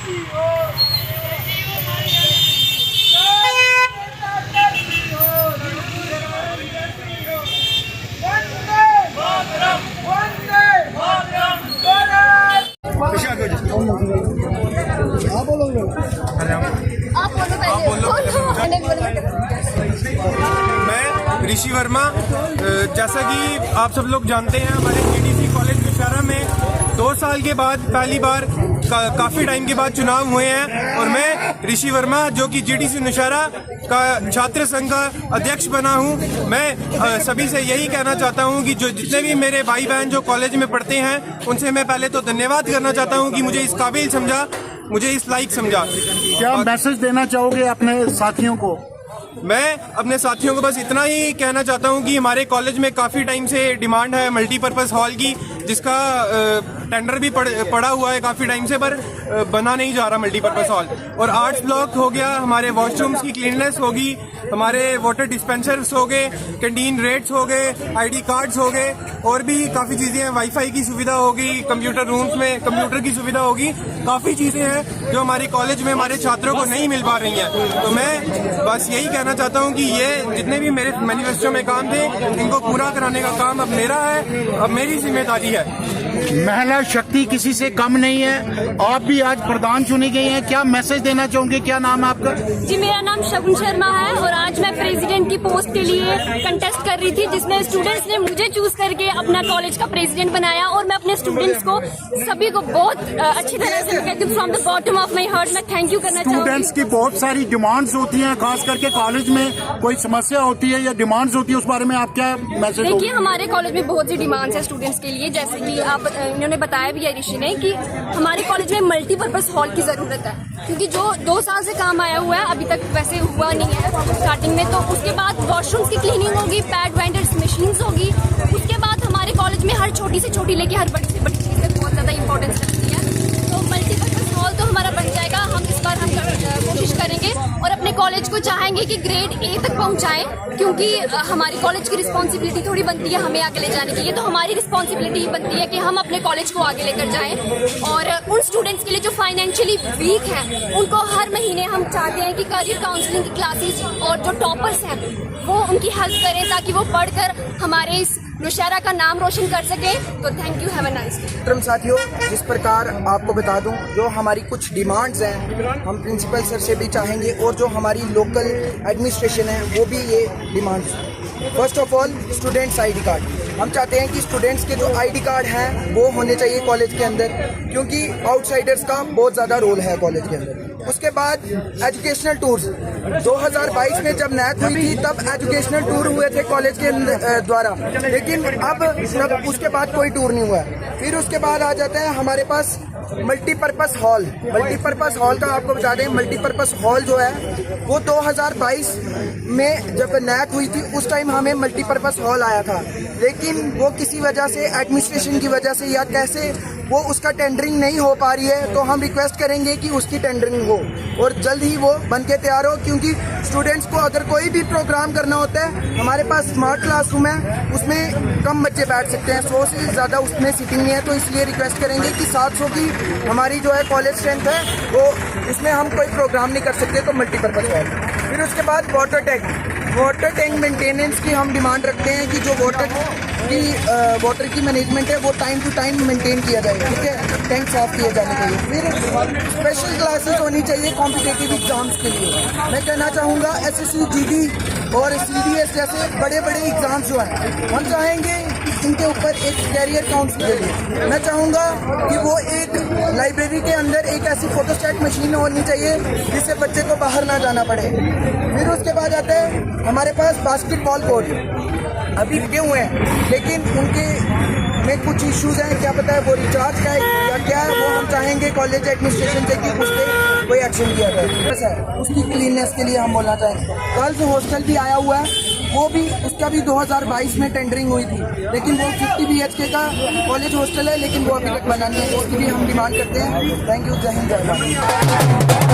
मैं ऋषि वर्मा, जैसा कि आप सब लोग जानते हैं, हमारे जीडीसी कॉलेज नौशहरा में 2 साल के बाद पहली बार काफी टाइम के बाद चुनाव हुए हैं और मैं ऋषि वर्मा जो कि जीडीसी नौशहरा का छात्र संघ का अध्यक्ष बना हूं। मैं सभी से यही कहना चाहता हूं कि जो जितने भी मेरे भाई बहन जो कॉलेज में पढ़ते हैं उनसे मैं पहले तो धन्यवाद करना चाहता हूं कि मुझे इस काबिल समझा, मुझे इस लायक समझा। क्या मैसेज देना चाहोगे अपने साथियों को? मैं अपने साथियों को बस इतना ही कहना चाहता हूं कि हमारे कॉलेज में काफ़ी टाइम से डिमांड है मल्टीपर्पज़ हॉल की, जिसका टेंडर भी पड़ा हुआ है काफ़ी टाइम से, पर बना नहीं जा रहा मल्टीपर्पज़ हॉल। और आर्ट्स ब्लॉक हो गया, हमारे वॉशरूम्स की क्लीननेस होगी, हमारे वाटर डिस्पेंसर्स हो गए, कैंटीन रेट्स हो गए, आईडी कार्ड्स हो गए, और भी काफ़ी चीज़ें हैं, वाईफाई की सुविधा होगी, कंप्यूटर रूम्स में कंप्यूटर की सुविधा होगी, काफ़ी चीज़ें हैं जो हमारे कॉलेज में हमारे छात्रों को नहीं मिल पा रही हैं। तो मैं बस यही कहना चाहता हूं कि ये जितने भी मेरे मैनिफेस्टो में काम थे इनको पूरा कराने का काम अब मेरा है, अब मेरी जिम्मेदारी है। महिला शक्ति किसी से कम नहीं है, आप भी आज प्रधान चुनी गई हैं, क्या मैसेज देना चाहोगे? क्या नाम है आपका? जी, मेरा नाम शगुन शर्मा है और आज मैं प्रेसिडेंट की पोस्ट के लिए कंटेस्ट कर रही थी, जिसमें स्टूडेंट्स ने मुझे चूज करके अपना कॉलेज का प्रेसिडेंट बनाया। और मैं अपने स्टूडेंट्स को सभी को बहुत अच्छी तरह से कहती हूँ, from the bottom of my heart मैं थैंक यू करना चाहूँगी। स्टूडेंट्स की बहुत सारी डिमांड्स होती हैं, खास करके कॉलेज में कोई समस्या होती है या डिमांड्स होती है, उस बारे में आप क्या मैसेज? देखिए, हमारे कॉलेज में बहुत सी डिमांड्स है स्टूडेंट्स के लिए, जैसे कि आप इन्होंने बताया भी है ऋषि ने कि हमारे कॉलेज में मल्टीपर्पज हॉल की जरूरत है, क्योंकि जो 2 साल से काम आया हुआ है अभी तक वैसे हुआ नहीं है स्टार्टिंग में। तो उसके बाद वॉशरूम्स की क्लीनिंग होगी, पैड वेंडर्स मशीन्स होगी, उसके बाद हमारे कॉलेज में हर छोटी से छोटी लेके हर बड़ी से बड़ी चीजें बहुत ज्यादा इंपॉर्टेंस रखती है। तो मल्टीपर्पज हॉल तो हमारा बन जाएगा, हम इस बार हम कोशिश करेंगे और अपने कॉलेज को चाहेंगे कि ग्रेड ए तक पहुंचाएं, क्योंकि हमारी कॉलेज की रिस्पॉन्सिबिलिटी थोड़ी बनती है हमें आगे ले जाने की। ये तो हमारी रिस्पॉन्सिबिलिटी बनती है कि हम अपने कॉलेज को आगे लेकर जाएं। और उन स्टूडेंट्स के लिए जो फाइनेंशियली वीक हैं उनको हर महीने हम चाहते हैं कि करियर काउंसलिंग की क्लासेस और जो टॉपर्स हैं वो उनकी हेल्प करें ताकि वो पढ़कर हमारे इस नौशहरा का नाम रोशन कर सके। तो thank you, have a nice day. साथियों, जिस प्रकार आपको बता दूं, जो हमारी कुछ डिमांड्स हैं हम प्रिंसिपल सर से भी चाहेंगे और जो हमारी लोकल एडमिनिस्ट्रेशन है वो भी ये demands. First of all, students ID card. हम चाहते हैं कि स्टूडेंट्स के जो आईडी कार्ड हैं वो होने चाहिए कॉलेज के अंदर, क्योंकि आउटसाइडर्स का बहुत ज़्यादा रोल है कॉलेज के अंदर। उसके बाद एजुकेशनल टूर्स, 2022 में जब नैक हुई थी तब एजुकेशनल टूर हुए थे कॉलेज के द्वारा, लेकिन अब उसके बाद कोई टूर नहीं हुआ। फिर उसके बाद आ जाते हैं हमारे पास मल्टीपर्पज़ हॉल। मल्टीपर्पज़ हॉल का आपको बता दें, मल्टीपर्पज़ हॉल जो है वो 2022 में जब नैक हुई थी उस टाइम हमें मल्टीपर्पज़ हॉल आया था, लेकिन वो किसी वजह से एडमिनिस्ट्रेशन की वजह से या कैसे वो उसका टेंडरिंग नहीं हो पा रही है। तो हम रिक्वेस्ट करेंगे कि उसकी टेंडरिंग हो और जल्द ही वो बन के तैयार हो, क्योंकि स्टूडेंट्स को अगर कोई भी प्रोग्राम करना होता है, हमारे पास स्मार्ट क्लासरूम है, उसमें कम बच्चे बैठ सकते हैं, 100 से ज़्यादा उसमें सीटिंग नहीं है। तो इसलिए रिक्वेस्ट करेंगे कि 700 की हमारी जो है कॉलेज स्ट्रेंथ है, वो उसमें हम कोई प्रोग्राम नहीं कर सकते, तो मल्टीपर्पज़ हॉल। फिर उसके बाद वाटर टैंक मेंटेनेंस की हम डिमांड रखते हैं कि जो वाटर की मैनेजमेंट है वो टाइम टू टाइम मेंटेन किया जाए, ठीक है, टैंक साफ किए जाने चाहिए। फिर स्पेशल क्लासेस होनी चाहिए कॉम्पिटिटिव एग्जाम्स के लिए। मैं कहना चाहूँगा SSC GD और CDS जैसे बड़े बड़े एग्जाम्स जो हैं हम चाहेंगे इनके ऊपर एक कैरियर काउंसलिंग। मैं चाहूँगा कि वो एक लाइब्रेरी के अंदर एक ऐसी फोटोस्टैट मशीन होनी चाहिए जिससे बच्चे को बाहर ना जाना पड़े। फिर उसके बाद आते हैं हमारे पास बास्केटबॉल कोर्ट अभी बने हुए हैं, लेकिन उनके में कुछ इश्यूज हैं, क्या पता है वो रिचार्ज का है या क्या है, वो हम चाहेंगे कॉलेज एडमिनिस्ट्रेशन से कि उस पर कोई एक्शन लिया जाए। सर, उसकी क्लीननेस के लिए हम बोलना चाहेंगे। गर्ल्स हॉस्टल भी आया हुआ है, वो भी उसका भी 2022 में टेंडरिंग हुई थी, लेकिन वो 50 BHK का कॉलेज हॉस्टल है, लेकिन वो अभी तक बना नहीं है। उसकी भी हम डिमांड करते हैं। थैंक यू, जय हिंद, जय भारत।